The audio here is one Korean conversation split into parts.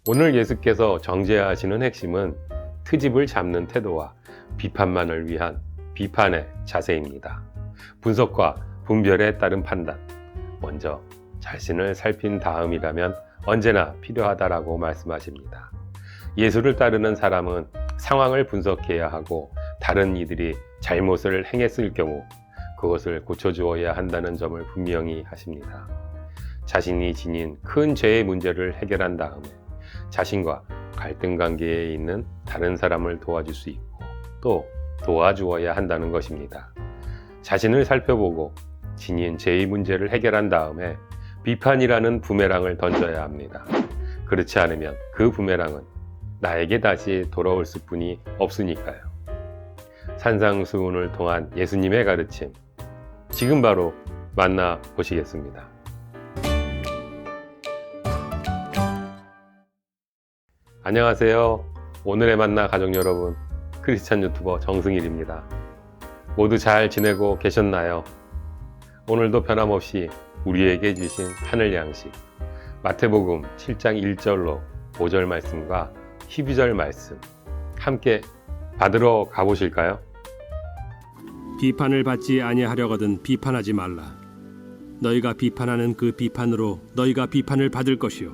오늘 예수께서 정죄하시는 핵심은 트집을 잡는 태도와 비판만을 위한 비판의 자세입니다. 분석과 분별에 따른 판단, 먼저 자신을 살핀 다음이라면 언제나 필요하다라고 말씀하십니다. 예수를 따르는 사람은 상황을 분석해야 하고 다른 이들이 잘못을 행했을 경우 그것을 고쳐주어야 한다는 점을 분명히 하십니다. 자신이 지닌 큰 죄의 문제를 해결한 다음에 자신과 갈등 관계에 있는 다른 사람을 도와줄 수 있고 또 도와주어야 한다는 것입니다. 자신을 살펴보고 지닌 죄의 문제를 해결한 다음에 비판이라는 부메랑을 던져야 합니다. 그렇지 않으면 그 부메랑은 나에게 다시 돌아올 수뿐이 없으니까요. 산상수훈을 통한 예수님의 가르침, 지금 바로 만나보시겠습니다. 안녕하세요. 오늘의 만나 가족 여러분, 크리스찬 유튜버 정승일입니다. 모두 잘 지내고 계셨나요? 오늘도 변함없이 우리에게 주신 하늘 양식, 마태복음 7장 1절로 5절 말씀과 12절 말씀 함께 받으러 가보실까요? 비판을 받지 아니하려거든 비판하지 말라. 너희가 비판하는 그 비판으로 너희가 비판을 받을 것이요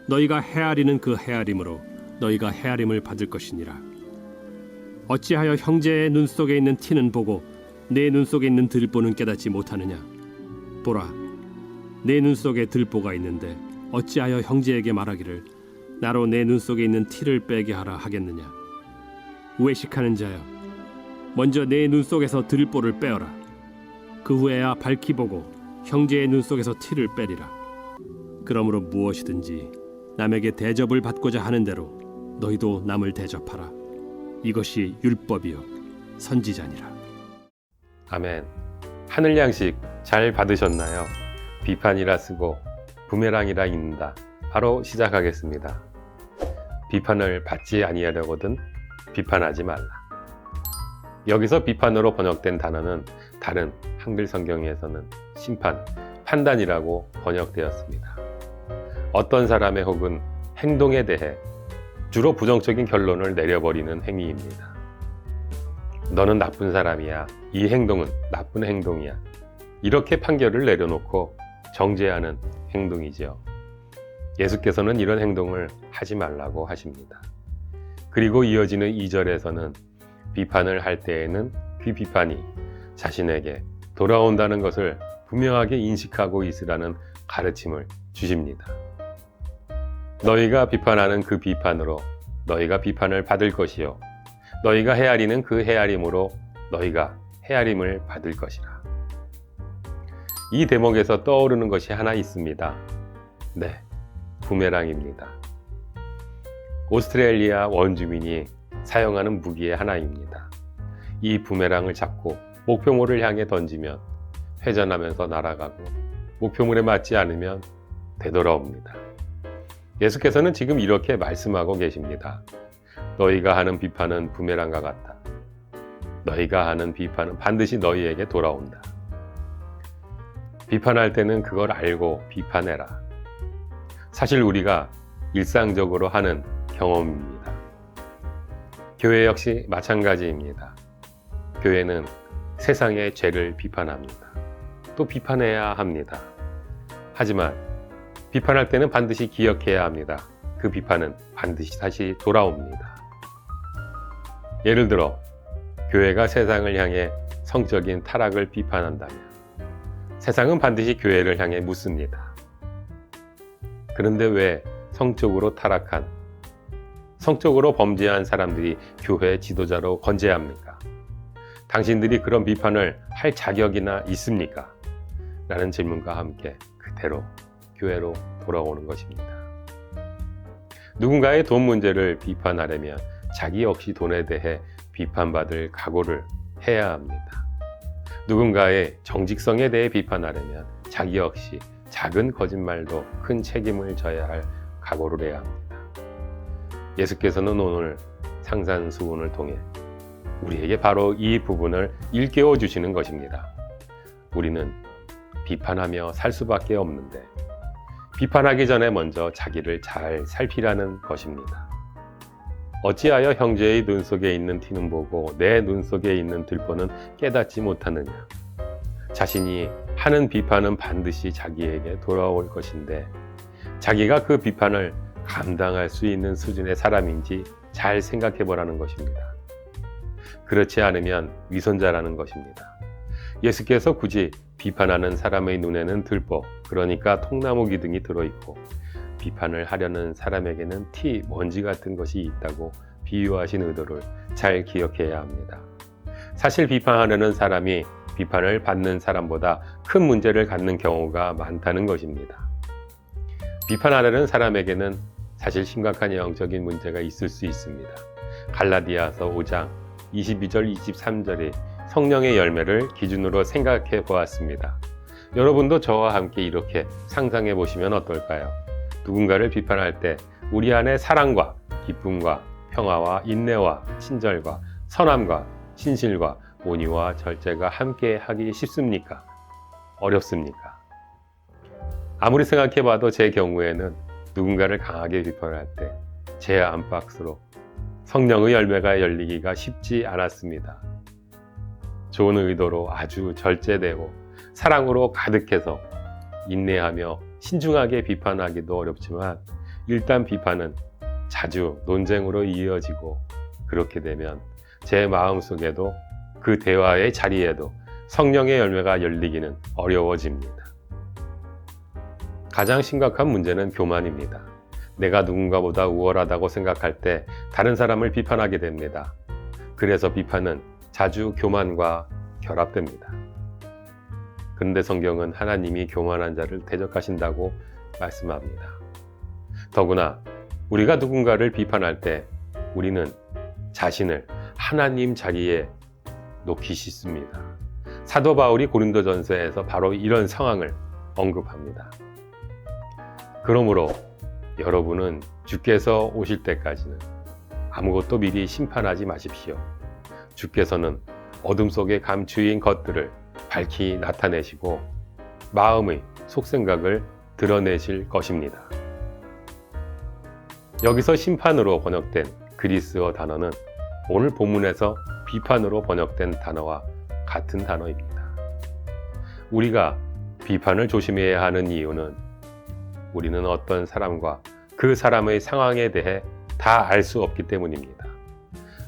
너희가 헤아리는 그 헤아림으로 너희가 헤아림을 받을 것이니라. 어찌하여 형제의 눈 속에 있는 티는 보고 내 눈 속에 있는 들보는 깨닫지 못하느냐? 보라, 내 눈 속에 들보가 있는데 어찌하여 형제에게 말하기를 나로 내 눈 속에 있는 티를 빼게 하라 하겠느냐? 외식하는 자여, 먼저 내 눈 속에서 들보를 빼어라. 그 후에야 밝히 보고 형제의 눈 속에서 티를 빼리라. 그러므로 무엇이든지 남에게 대접을 받고자 하는 대로 너희도 남을 대접하라. 이것이 율법이요 선지자니라. 아멘. 하늘 양식 잘 받으셨나요? 비판이라 쓰고 부메랑이라 읽는다. 바로 시작하겠습니다. 비판을 받지 아니하려거든 비판하지 말라. 여기서 비판으로 번역된 단어는 다른 한글 성경에서는 심판, 판단이라고 번역되었습니다. 어떤 사람의 혹은 행동에 대해 주로 부정적인 결론을 내려버리는 행위입니다. 너는 나쁜 사람이야. 이 행동은 나쁜 행동이야. 이렇게 판결을 내려놓고 정죄하는 행동이지요. 예수께서는 이런 행동을 하지 말라고 하십니다. 그리고 이어지는 2절에서는 비판을 할 때에는 그 비판이 자신에게 돌아온다는 것을 분명하게 인식하고 있으라는 가르침을 주십니다. 너희가 비판하는 그 비판으로 너희가 비판을 받을 것이요 너희가 헤아리는 그 헤아림으로 너희가 헤아림을 받을 것이라. 이 대목에서 떠오르는 것이 하나 있습니다. 네, 부메랑입니다. 오스트레일리아 원주민이 사용하는 무기의 하나입니다. 이 부메랑을 잡고 목표물을 향해 던지면 회전하면서 날아가고 목표물에 맞지 않으면 되돌아옵니다. 예수께서는 지금 이렇게 말씀하고 계십니다. 너희가 하는 비판은 부메랑과 같다. 너희가 하는 비판은 반드시 너희에게 돌아온다. 비판할 때는 그걸 알고 비판해라. 사실 우리가 일상적으로 하는 경험입니다. 교회 역시 마찬가지입니다. 교회는 세상의 죄를 비판합니다. 또 비판해야 합니다. 하지만 비판할 때는 반드시 기억해야 합니다. 그 비판은 반드시 다시 돌아옵니다. 예를 들어 교회가 세상을 향해 성적인 타락을 비판한다면 세상은 반드시 교회를 향해 묻습니다. 그런데 왜 성적으로 타락한, 성적으로 범죄한 사람들이 교회 지도자로 건재합니까? 당신들이 그런 비판을 할 자격이나 있습니까? 라는 질문과 함께 그대로 교회로 돌아오는 것입니다. 누군가의 돈 문제를 비판하려면 자기 역시 돈에 대해 비판받을 각오를 해야 합니다. 누군가의 정직성에 대해 비판하려면 자기 역시 작은 거짓말도 큰 책임을 져야 할 각오를 해야 합니다. 예수께서는 오늘 상산수훈을 통해 우리에게 바로 이 부분을 일깨워 주시는 것입니다. 우리는 비판하며 살 수밖에 없는데 비판하기 전에 먼저 자기를 잘 살피라는 것입니다. 어찌하여 형제의 눈 속에 있는 티는 보고 내 눈 속에 있는 들보는 깨닫지 못하느냐. 자신이 하는 비판은 반드시 자기에게 돌아올 것인데 자기가 그 비판을 감당할 수 있는 수준의 사람인지 잘 생각해 보라는 것입니다. 그렇지 않으면 위선자라는 것입니다. 예수께서 굳이 비판하는 사람의 눈에는 들보, 그러니까 통나무 기둥이 들어있고 비판을 하려는 사람에게는 티, 먼지 같은 것이 있다고 비유하신 의도를 잘 기억해야 합니다. 사실 비판하려는 사람이 비판을 받는 사람보다 큰 문제를 갖는 경우가 많다는 것입니다. 비판하려는 사람에게는 사실 심각한 영적인 문제가 있을 수 있습니다. 갈라디아서 5장 22절 23절이 성령의 열매를 기준으로 생각해 보았습니다. 여러분도 저와 함께 이렇게 상상해 보시면 어떨까요? 누군가를 비판할 때 우리 안에 사랑과 기쁨과 평화와 인내와 친절과 선함과 신실과 온유와 절제가 함께 하기 쉽습니까? 어렵습니까? 아무리 생각해 봐도 제 경우에는 누군가를 강하게 비판할 때 제 안팎으로 성령의 열매가 열리기가 쉽지 않았습니다. 좋은 의도로 아주 절제되고 사랑으로 가득해서 인내하며 신중하게 비판하기도 어렵지만 일단 비판은 자주 논쟁으로 이어지고 그렇게 되면 제 마음속에도 그 대화의 자리에도 성령의 열매가 열리기는 어려워집니다. 가장 심각한 문제는 교만입니다. 내가 누군가보다 우월하다고 생각할 때 다른 사람을 비판하게 됩니다. 그래서 비판은 자주 교만과 결합됩니다. 그런데 성경은 하나님이 교만한 자를 대적하신다고 말씀합니다. 더구나 우리가 누군가를 비판할 때 우리는 자신을 하나님 자리에 놓기 쉽습니다. 사도 바울이 고린도전서에서 바로 이런 상황을 언급합니다. 그러므로 여러분은 주께서 오실 때까지는 아무것도 미리 심판하지 마십시오. 주께서는 어둠 속에 감추인 것들을 밝히 나타내시고 마음의 속생각을 드러내실 것입니다. 여기서 심판으로 번역된 그리스어 단어는 오늘 본문에서 비판으로 번역된 단어와 같은 단어입니다. 우리가 비판을 조심해야 하는 이유는 우리는 어떤 사람과 그 사람의 상황에 대해 다 알 수 없기 때문입니다.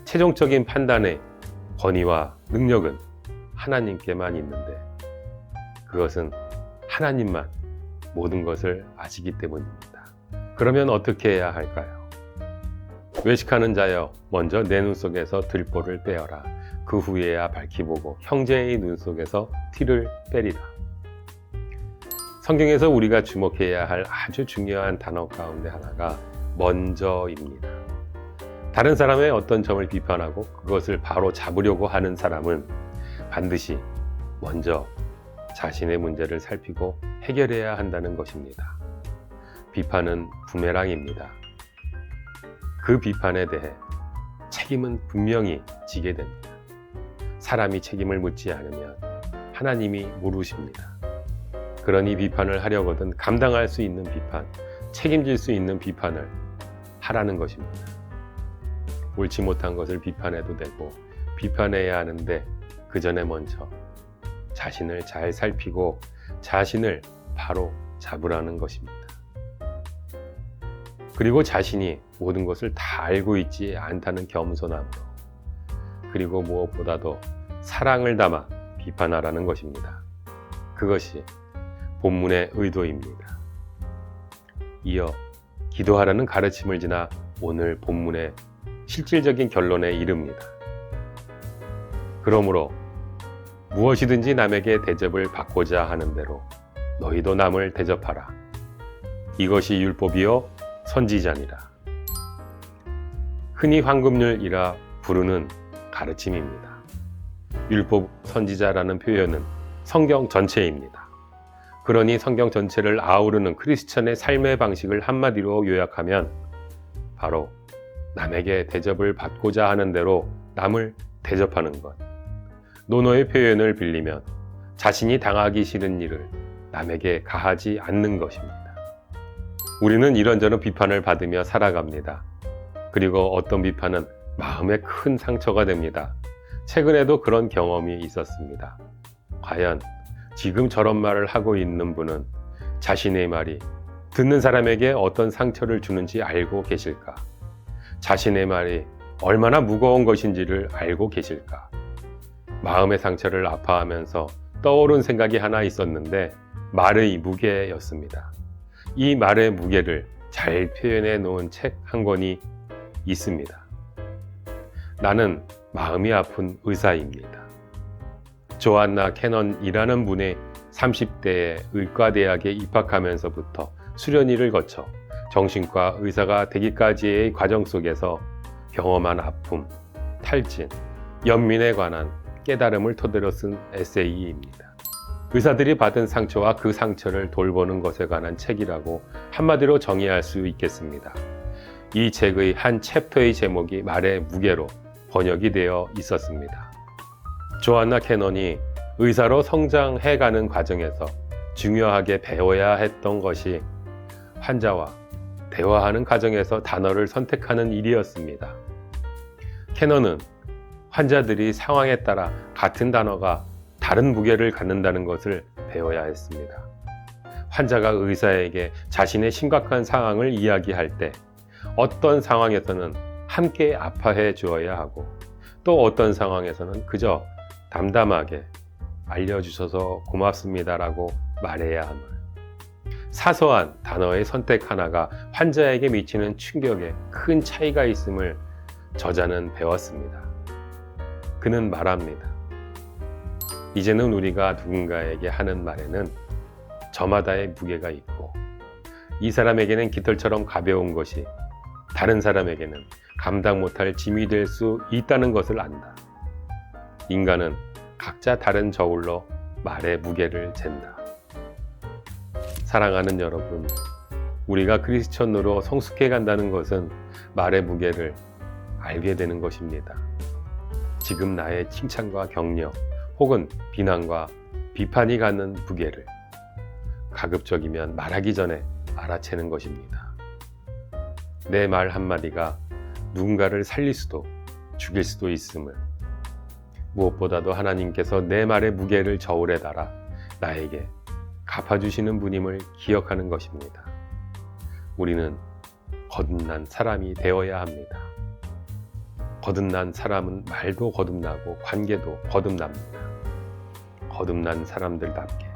최종적인 판단의 권위와 능력은 하나님께만 있는데 그것은 하나님만 모든 것을 아시기 때문입니다. 그러면 어떻게 해야 할까요? 외식하는 자여 먼저 내 눈 속에서 들보를 빼어라. 그 후에야 밝히 보고 형제의 눈 속에서 티를 빼리라. 성경에서 우리가 주목해야 할 아주 중요한 단어 가운데 하나가 먼저입니다. 다른 사람의 어떤 점을 비판하고 그것을 바로 잡으려고 하는 사람은 반드시 먼저 자신의 문제를 살피고 해결해야 한다는 것입니다. 비판은 부메랑입니다. 그 비판에 대해 책임은 분명히 지게 됩니다. 사람이 책임을 묻지 않으면 하나님이 물으십니다. 그러니 비판을 하려거든 감당할 수 있는 비판, 책임질 수 있는 비판을 하라는 것입니다. 옳지 못한 것을 비판해도 되고 비판해야 하는데 그 전에 먼저 자신을 잘 살피고 자신을 바로 잡으라는 것입니다. 그리고 자신이 모든 것을 다 알고 있지 않다는 겸손함으로 그리고 무엇보다도 사랑을 담아 비판하라는 것입니다. 그것이 본문의 의도입니다. 이어 기도하라는 가르침을 지나 오늘 본문의 실질적인 결론에 이릅니다. 그러므로 무엇이든지 남에게 대접을 받고자 하는 대로 너희도 남을 대접하라. 이것이 율법이요 선지자니라. 흔히 황금률이라 부르는 가르침입니다. 율법 선지자라는 표현은 성경 전체입니다. 그러니 성경 전체를 아우르는 크리스천의 삶의 방식을 한마디로 요약하면 바로 남에게 대접을 받고자 하는 대로 남을 대접하는 것. 논어의 표현을 빌리면 자신이 당하기 싫은 일을 남에게 가하지 않는 것입니다. 우리는 이런저런 비판을 받으며 살아갑니다. 그리고 어떤 비판은 마음에 큰 상처가 됩니다. 최근에도 그런 경험이 있었습니다. 과연 지금 저런 말을 하고 있는 분은 자신의 말이 듣는 사람에게 어떤 상처를 주는지 알고 계실까? 자신의 말이 얼마나 무거운 것인지를 알고 계실까? 마음의 상처를 아파하면서 떠오른 생각이 하나 있었는데 말의 무게였습니다. 이 말의 무게를 잘 표현해 놓은 책 한 권이 있습니다. 나는 마음이 아픈 의사입니다. 조안나 캐넌이라는 분의 30대에 의과대학에 입학하면서부터 수련의를 거쳐 정신과 의사가 되기까지의 과정 속에서 경험한 아픔, 탈진, 연민에 관한 깨달음을 토대로 쓴 에세이입니다. 의사들이 받은 상처와 그 상처를 돌보는 것에 관한 책이라고 한마디로 정의할 수 있겠습니다. 이 책의 한 챕터의 제목이 말의 무게로 번역이 되어 있었습니다. 조안나 캐넌이 의사로 성장해가는 과정에서 중요하게 배워야 했던 것이 환자와 대화하는 과정에서 단어를 선택하는 일이었습니다. 캐넌은 환자들이 상황에 따라 같은 단어가 다른 무게를 갖는다는 것을 배워야 했습니다. 환자가 의사에게 자신의 심각한 상황을 이야기할 때 어떤 상황에서는 함께 아파해 주어야 하고 또 어떤 상황에서는 그저 담담하게 알려주셔서 고맙습니다라고 말해야 함을. 사소한 단어의 선택 하나가 환자에게 미치는 충격에 큰 차이가 있음을 저자는 배웠습니다. 그는 말합니다. 이제는 우리가 누군가에게 하는 말에는 저마다의 무게가 있고 이 사람에게는 깃털처럼 가벼운 것이 다른 사람에게는 감당 못할 짐이 될 수 있다는 것을 안다. 인간은 각자 다른 저울로 말의 무게를 잰다. 사랑하는 여러분, 우리가 크리스천으로 성숙해 간다는 것은 말의 무게를 알게 되는 것입니다. 지금 나의 칭찬과 격려 혹은 비난과 비판이 갖는 무게를 가급적이면 말하기 전에 알아채는 것입니다. 내 말 한마디가 누군가를 살릴 수도 죽일 수도 있음을, 무엇보다도 하나님께서 내 말의 무게를 저울에 달아 나에게 갚아주시는 분임을 기억하는 것입니다. 우리는 거듭난 사람이 되어야 합니다. 거듭난 사람은 말도 거듭나고 관계도 거듭납니다. 거듭난 사람들답게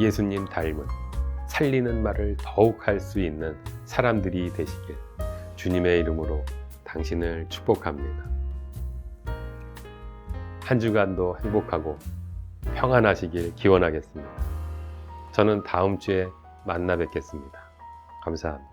예수님 닮은 살리는 말을 더욱 할 수 있는 사람들이 되시길 주님의 이름으로 당신을 축복합니다. 한 주간도 행복하고 평안하시길 기원하겠습니다. 저는 다음 주에 만나 뵙겠습니다. 감사합니다.